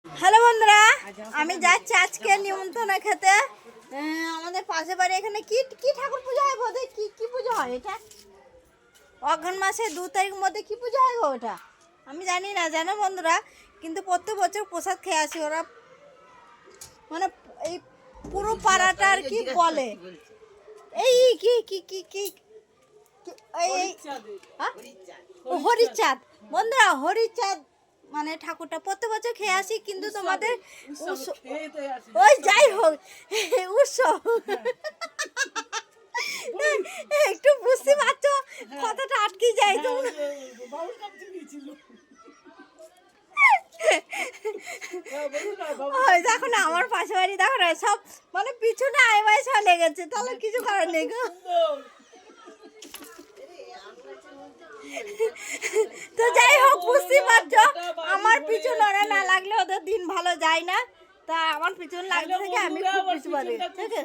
Hello বন্ধুরা, আমি যাচ্ছি আজকে নিমন্ত্রণ খেতে। আমাদের পাশে বাড়ি এখানে কি কি ঠাকুর পূজা হয় বোধহয়, কি কি পুজো হয় এটা? অঘ্রাণ মাসের 2 তারিখ মধ্যে কি পুজো হয় গো ওটা? আমি জানি না, জানো বন্ধুরা, কিন্তু প্রত্যেক বছর প্রসাদ খেয়ে আসি। ওরা মানে এই পুরো পাড়াটা আর কি বলে, এই কি কি কি কি এই হরিচাঁদ। বন্ধুরা, হরিচাঁদ মানে ঠাকুরটা প্রত্যেক বছর খেয়ে আসি, কিন্তু তোমাদের ওই যাই হোক উৎসব একটু বুঝতে পারছো, কথাটা আটকে যায় তো। ওই দেখো না, আমার পাশে বাড়ি দেখো না, সব মানে পিছনে আইবাই সব লেগেছে, তাহলে কিছু করার নেই গো। তো যাই হোক, বুঝতে পারছো, আমার পিছু লড়া না লাগলে ওদের দিন ভালো যায় না। তা আমার পিছন লাগতে থেকে আমি খুব পিছু পারি, ঠিক আছে।